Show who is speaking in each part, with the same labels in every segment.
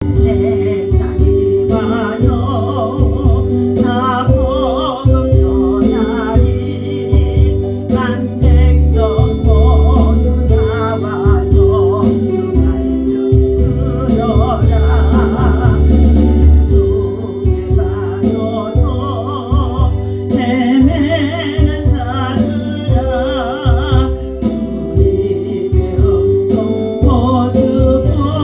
Speaker 1: 세상이 와요 다 복음 전하리 만 백성 모두 나와서 주 말씀 들어라 주의 받아서 헤매는 자들아 주님의 음성 못 듣고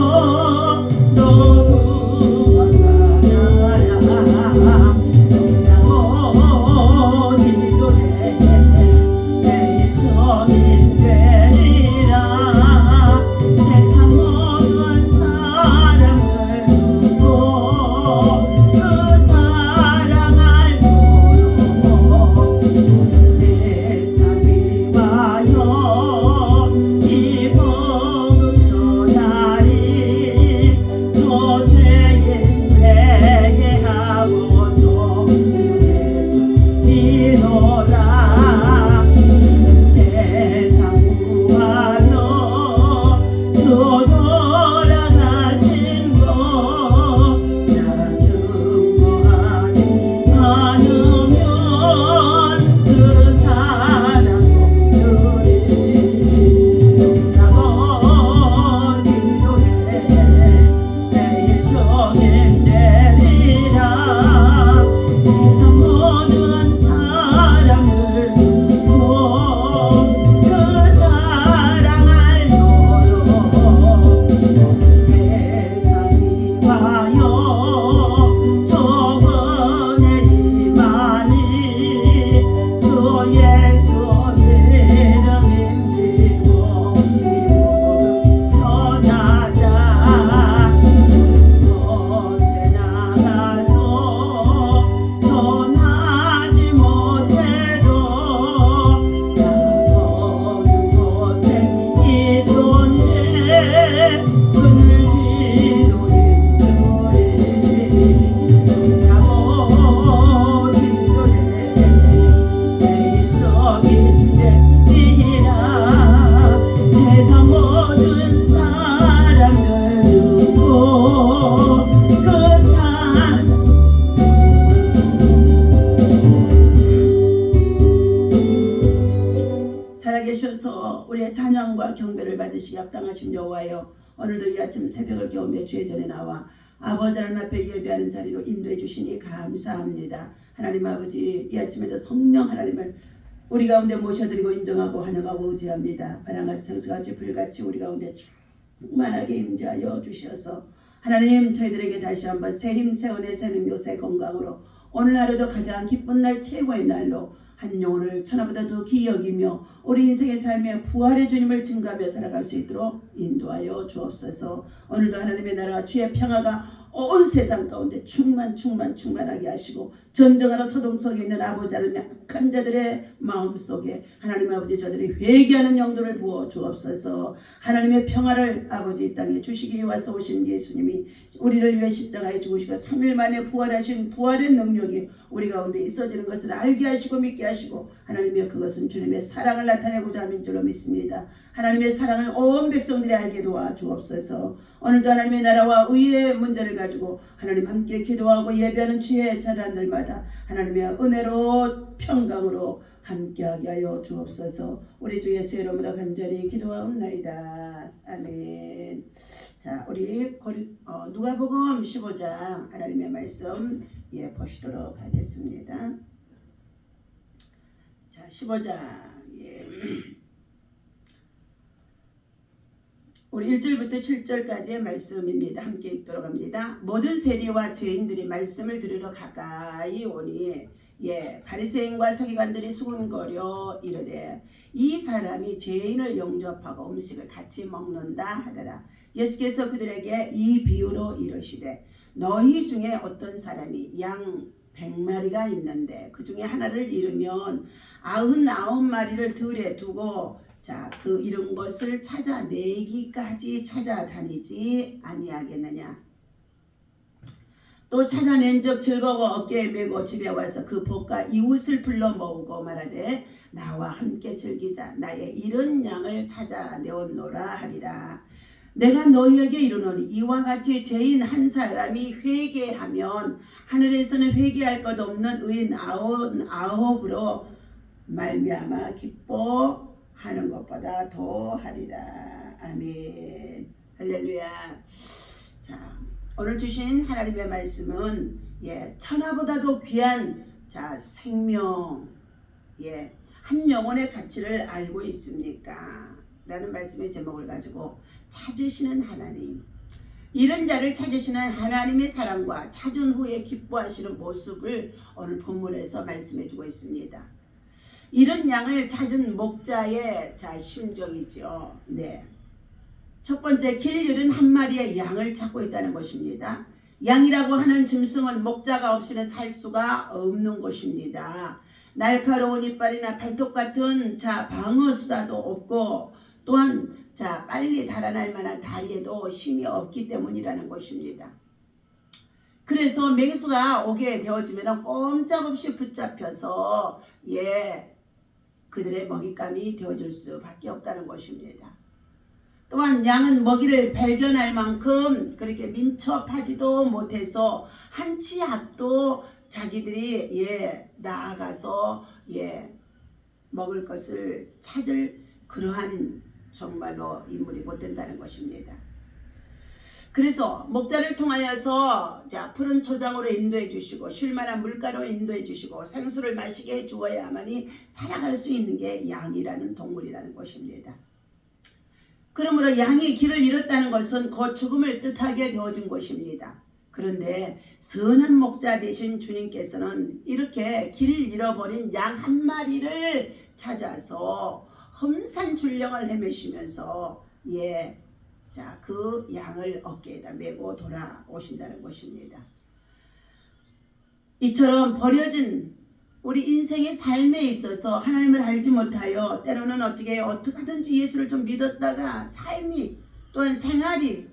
Speaker 1: 살아계셔서 우리의 찬양과 경배를 받으시기 합당하신 여호와여, 오늘도 이 아침 새벽을 깨우며 주의 전에 나와 아버지 하나님 앞에 예배하는 자리로 인도해 주시니 감사합니다. 하나님 아버지, 이 아침에도 성령 하나님을 우리 가운데 모셔드리고 인정하고 환영하고 의지합니다. 바람같이 생수같이 불같이 우리 가운데 충만하게 임재하여 주셔서 하나님, 저희들에게 다시 한번 새 힘, 새 은혜, 새 능력, 새 건강으로 오늘 하루도 가장 기쁜 날, 최고의 날로 한 영혼을 천하보다 더 귀히 여기며 우리 인생의 삶에 부활의 주님을 증거하며 살아갈 수 있도록 인도하여 주옵소서. 오늘도 하나님의 나라와 주의 평화가 온 세상 가운데 충만하게 하시고, 전쟁하러 소동 속에 있는 아버지 하나님, 악한 자들의 마음속에 하나님 아버지 저들이 회개하는 영도를 부어 주옵소서. 하나님의 평화를 아버지 이 땅에 주시기 위해서 오신 예수님이 우리를 위해 십자가에 죽으시고 3일 만에 부활하신 부활의 능력이 우리 가운데 있어지는 것을 알게 하시고 믿게 하시고, 하나님이여 그것은 주님의 사랑을 나타내고자 함인 줄로 믿습니다. 하나님의 사랑을 온 백성들이 알게 도와 주옵소서. 오늘도 하나님의 나라와 의의 문제를 가지고 하나님 함께 기도하고 예배하는 주의 자단들마다 하나님의 은혜로 평강으로 함께하게 하여 주옵소서. 우리 주 예수의 이름으로 간절히 기도하옵나이다. 아멘. 자, 우리 누가복음 15장 하나님의 말씀 보시도록 하겠습니다. 자, 15장 우리 1절부터 7절까지의 말씀입니다. 함께 읽도록 합니다. 모든 세리와 죄인들이 말씀을 들으러 가까이 오니 바리새인과 서기관들이 수군거려 이르되 이 사람이 죄인을 영접하고 음식을 같이 먹는다 하더라. 예수께서 그들에게 이 비유로 이르시되 너희 중에 어떤 사람이 양 100마리가 있는데 그 중에 하나를 잃으면 99마리를 들에 두고 그 잃은 것을 찾아내기까지 찾아다니지 아니하겠느냐. 또 찾아낸 적 즐거워 어깨에 메고 집에 와서 그 복과 이웃을 불러 모으고 말하되 나와 함께 즐기자. 나의 잃은 양을 찾아내었노라 하리라. 내가 너희에게 이르노니 이와 같이 죄인 한 사람이 회개하면 하늘에서는 회개할 것 없는 의인 아홉으로 말미암아 기뻐하는 것보다 더하리라. 아멘. 할렐루야. 자, 오늘 주신 하나님의 말씀은 천하보다도 귀한 생명, 한 영혼의 가치를 알고 있습니까? 라는 말씀의 제목을 가지고 찾으시는 하나님, 이런 자를 찾으시는 하나님의 사랑과 찾은 후에 기뻐하시는 모습을 오늘 본문에서 말씀해 주고 있습니다. 이런 양을 찾은 목자의 심정이죠. 첫 번째, 길 잃은 한 마리의 양을 찾고 있다는 것입니다. 양이라고 하는 짐승은 목자가 없이는 살 수가 없는 것입니다. 날카로운 이빨이나 발톱 같은 방어수다도 없고, 또한 빨리 달아날 만한 다리에도 힘이 없기 때문이라는 것입니다. 그래서 맹수가 오게 되어지면 꼼짝없이 붙잡혀서 그들의 먹잇감이 되어줄 수밖에 없다는 것입니다. 또한 양은 먹이를 발견할 만큼 그렇게 민첩하지도 못해서 한 치 앞도 자기들이 나아가서 먹을 것을 찾을 그러한 정말로 인물이 못 된다는 것입니다. 그래서 목자를 통하여서 푸른 초장으로 인도해 주시고 쉴만한 물가로 인도해 주시고 생수를 마시게 해 주어야만이 살아갈 수 있는 게 양이라는 동물이라는 것입니다. 그러므로 양이 길을 잃었다는 것은 곧 죽음을 뜻하게 되어진 것입니다. 그런데 선한 목자 되신 주님께서는 이렇게 길을 잃어버린 양 한 마리를 찾아서 험산 줄령을 헤매시면서 그 양을 어깨에다 메고 돌아오신다는 것입니다. 이처럼 버려진 우리 인생의 삶에 있어서 하나님을 알지 못하여 때로는 어떻게 하든지 예수를 좀 믿었다가 삶이 또한 생활이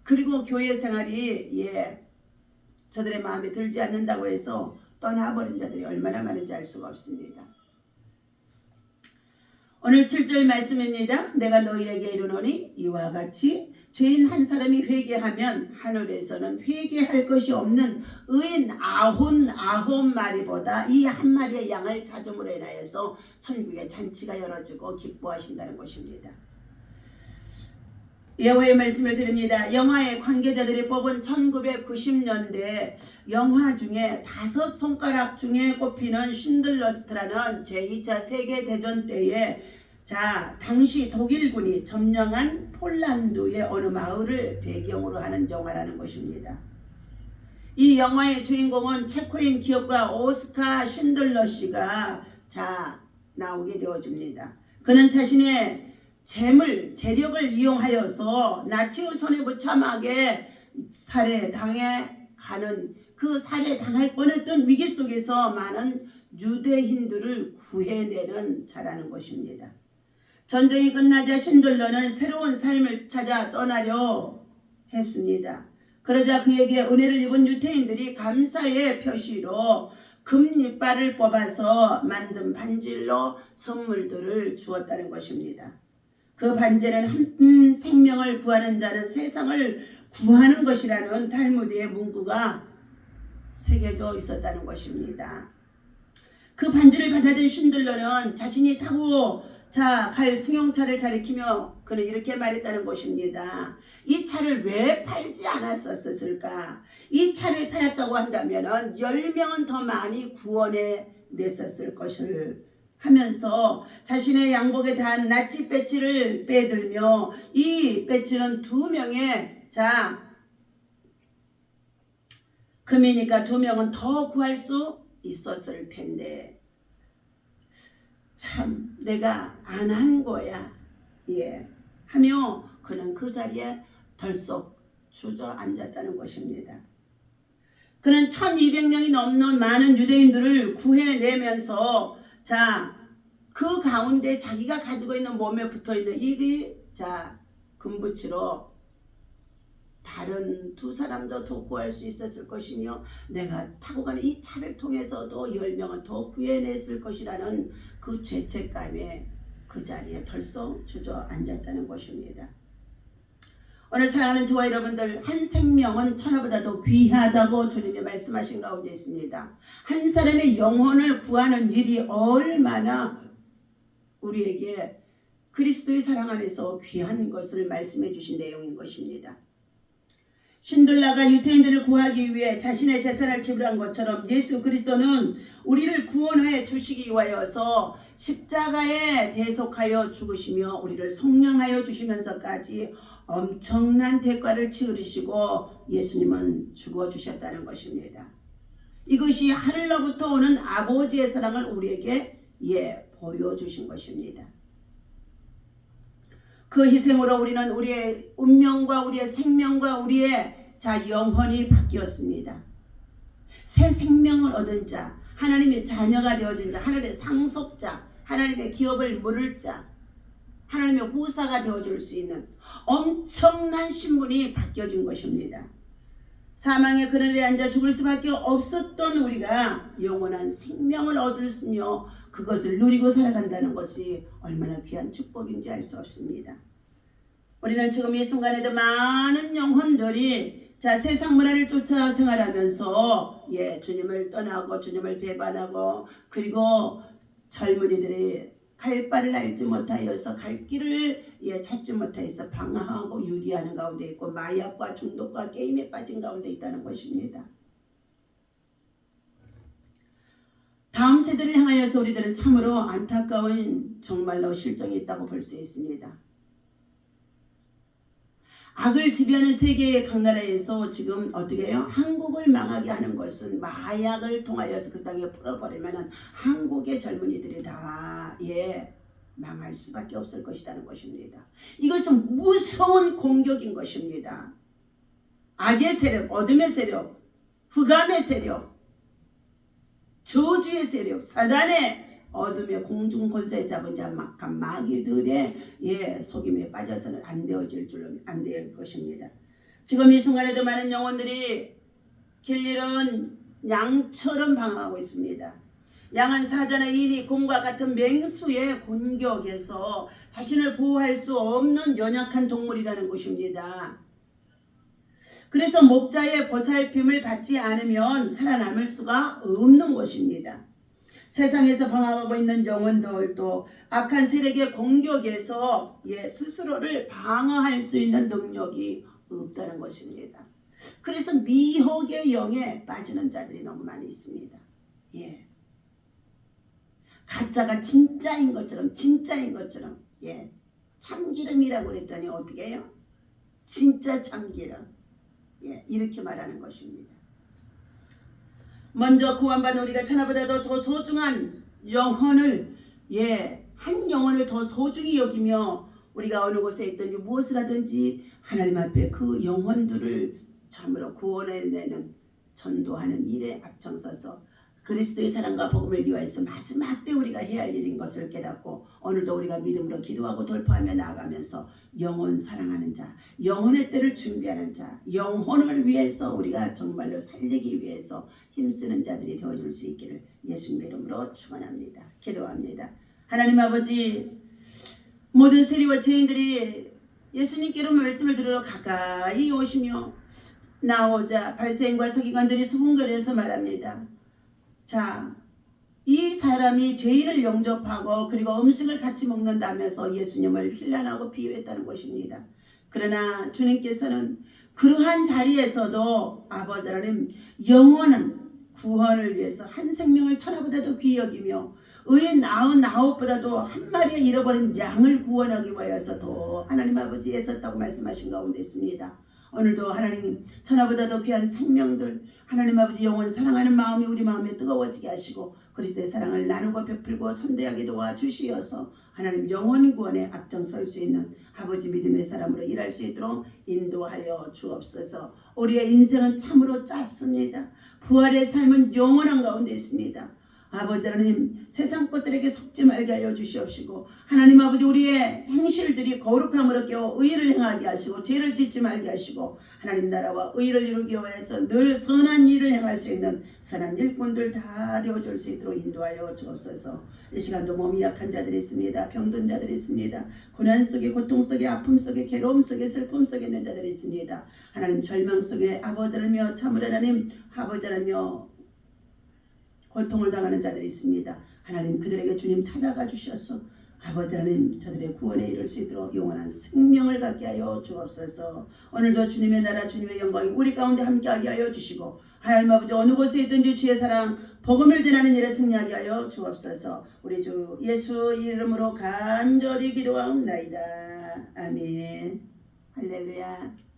Speaker 1: 그리고 교회 생활이 저들의 마음에 들지 않는다고 해서 떠나버린 자들이 얼마나 많은지 알 수가 없습니다. 오늘 7절 말씀입니다. 내가 너희에게 이르노니 이와 같이 죄인 한 사람이 회개하면 하늘에서는 회개할 것이 없는 의인 99마리보다 이 한 마리의 양을 찾음으로 인하여서 천국의 잔치가 열어지고 기뻐하신다는 것입니다. 여호와의 말씀을 드립니다. 영화의 관계자들이 뽑은 1990년대 영화 중에 5손가락 중에 꼽히는 신들러스트라는 제2차 세계대전 때에 당시 독일군이 점령한 폴란드의 어느 마을을 배경으로 하는 영화라는 것입니다. 이 영화의 주인공은 체코인 기업가 오스카 신들러 씨가 나오게 되어집니다. 그는 자신의 재력을 이용하여서 나치의 손에 무참하게 살해당해 가는 그 살해당할 뻔했던 위기 속에서 많은 유대인들을 구해내는 자라는 것입니다. 전쟁이 끝나자 신들러는 새로운 삶을 찾아 떠나려 했습니다. 그러자 그에게 은혜를 입은 유대인들이 감사의 표시로 금이빨을 뽑아서 만든 반질로 선물들을 주었다는 것입니다. 그 반지는 한 생명을 구하는 자는 세상을 구하는 것이라는 탈무드의 문구가 새겨져 있었다는 것입니다. 그 반지를 받아든 신들러는 자신이 타고 갈 승용차를 가리키며 그는 이렇게 말했다는 것입니다. 이 차를 왜 팔지 않았었을까? 이 차를 팔았다고 한다면 10명은 더 많이 구원해 냈었을 것을 하면서 자신의 양복에 단 나치 배지를 빼들며 이 배지는 2명의 금이니까 2명은 더 구할 수 있었을 텐데 참 내가 안 한 거야 하며 그는 그 자리에 덜썩 주저앉았다는 것입니다. 그는 1200명이 넘는 많은 유대인들을 구해내면서 그 가운데 자기가 가지고 있는 몸에 붙어있는 이 금붙이로 다른 2사람도 더 구할 수 있었을 것이며 내가 타고 가는 이 차를 통해서도 10명은 더 구해냈을 것이라는 그 죄책감에 그 자리에 덜썩 주저앉았다는 것입니다. 오늘 사랑하는 저와 여러분들, 한 생명은 천하보다도 귀하다고 주님이 말씀하신 가운데 있습니다. 한 사람의 영혼을 구하는 일이 얼마나 우리에게 그리스도의 사랑 안에서 귀한 것을 말씀해 주신 내용인 것입니다. 신들라가 유태인들을 구하기 위해 자신의 재산을 지불한 것처럼 예수 그리스도는 우리를 구원해 주시기 위하여서 십자가에 대속하여 죽으시며 우리를 속량하여 주시면서까지 엄청난 대가를 치르시고 예수님은 죽어주셨다는 것입니다. 이것이 하늘로부터 오는 아버지의 사랑을 우리에게 보여주신 것입니다. 그 희생으로 우리는 우리의 운명과 우리의 생명과 우리의 영혼이 바뀌었습니다. 새 생명을 얻은 자, 하나님의 자녀가 되어진 자, 하나님의 상속자, 하나님의 기업을 물을 자, 하나님의 후사가 되어줄 수 있는 엄청난 신분이 바뀌어진 것입니다. 사망의 그늘에 앉아 죽을 수밖에 없었던 우리가 영원한 생명을 얻으며 그것을 누리고 살아간다는 것이 얼마나 귀한 축복인지 알 수 없습니다. 우리는 지금 이 순간에도 많은 영혼들이 세상 문화를 쫓아 생활하면서 주님을 떠나고 주님을 배반하고, 그리고 젊은이들이 갈 바를 알지 못하여서 갈 길을 찾지 못하여서 방황하고 유리하는 가운데 있고 마약과 중독과 게임에 빠진 가운데 있다는 것입니다. 다음 세대를 향하여서 우리들은 참으로 안타까운 정말로 실정이 있다고 볼 수 있습니다. 악을 지배하는 세계의 각 나라에서 지금 어떻게 해요? 한국을 망하게 하는 것은 마약을 통하여서 그 땅에 풀어버리면 한국의 젊은이들이 다 망할 수밖에 없을 것이라는 것입니다. 이것은 무서운 공격인 것입니다. 악의 세력, 어둠의 세력, 흑암의 세력, 저주의 세력, 사단의 어둠의 공중 권세에 잡은 자 막한 마귀들의 속임에 빠져서는 안 될 것입니다. 지금 이 순간에도 많은 영혼들이 길 잃은 양처럼 방황하고 있습니다. 양은 사자나 인이 곰과 같은 맹수의 공격에서 자신을 보호할 수 없는 연약한 동물이라는 것입니다. 그래서 목자의 보살핌을 받지 않으면 살아남을 수가 없는 것입니다. 세상에서 방황하고 있는 영혼들도 악한 세력의 공격에서 스스로를 방어할 수 있는 능력이 없다는 것입니다. 그래서 미혹의 영에 빠지는 자들이 너무 많이 있습니다. 가짜가 진짜인 것처럼 참기름이라고 그랬더니 어떻게 해요? 진짜 참기름. 이렇게 말하는 것입니다. 먼저 구원받은 우리가 천하보다도 더 소중한 영혼을 한 영혼을 더 소중히 여기며 우리가 어느 곳에 있든지 무엇을 하든지 하나님 앞에 그 영혼들을 참으로 구원해내는 전도하는 일에 앞장서서 그리스도의 사랑과 복음을 위하여서 마지막 때 우리가 해야 할 일인 것을 깨닫고 오늘도 우리가 믿음으로 기도하고 돌파하며 나아가면서 영혼 사랑하는 자, 영혼의 때를 준비하는 자, 영혼을 위해서 우리가 정말로 살리기 위해서 힘쓰는 자들이 되어줄 수 있기를 예수님의 이름으로 축원합니다. 기도합니다. 하나님 아버지, 모든 세리와 죄인들이 예수님께로 말씀을 들으러 가까이 오시며 나오자 바리새인과 서기관들이 수군거려서 말합니다. 이 사람이 죄인을 영접하고 그리고 음식을 같이 먹는다면서 예수님을 힐난하고 비유했다는 것입니다. 그러나 주님께서는 그러한 자리에서도 아버지 하나님 영원한 구원을 위해서 한 생명을 천하보다도 귀히 여기며 의인 99보다도 한 마리의 잃어버린 양을 구원하기 위하여서 더 하나님 아버지 애썼다고 말씀하신 가운데 있습니다. 오늘도 하나님 천하보다도 귀한 생명들 하나님 아버지 영혼 사랑하는 마음이 우리 마음에 뜨거워지게 하시고 그리스도의 사랑을 나누고 베풀고 선대하게 도와주시어서 하나님 영혼 구원에 앞장설 수 있는 아버지 믿음의 사람으로 일할 수 있도록 인도하여 주옵소서. 우리의 인생은 참으로 짧습니다. 부활의 삶은 영원한 가운데 있습니다. 아버지 하나님 세상 것들에게 속지 말게 하여 주시옵시고 하나님 아버지 우리의 행실들이 거룩함으로 깨어 의를 행하게 하시고 죄를 짓지 말게 하시고 하나님 나라와 의를 이루기 위해서 늘 선한 일을 행할 수 있는 선한 일꾼들 다 되어줄 수 있도록 인도하여 주옵소서. 이 시간도 몸이 약한 자들이 있습니다. 병든 자들이 있습니다. 고난 속에 고통 속에 아픔 속에 괴로움 속에 슬픔 속에 있는 자들이 있습니다. 하나님 절망 속에 아버지라며 참으로 하나님 아버지라며 고통을 당하는 자들이 있습니다. 하나님 그들에게 주님 찾아가 주셔서 아버지 하나님 저들의 구원에 이를 수 있도록 영원한 생명을 갖게 하여 주옵소서. 오늘도 주님의 나라 주님의 영광이 우리 가운데 함께하게 하여 주시고 하나님 아버지 어느 곳에 있든지 주의 사랑 복음을 전하는 일에 승리하게 하여 주옵소서. 우리 주 예수 이름으로 간절히 기도하옵나이다. 아멘. 할렐루야.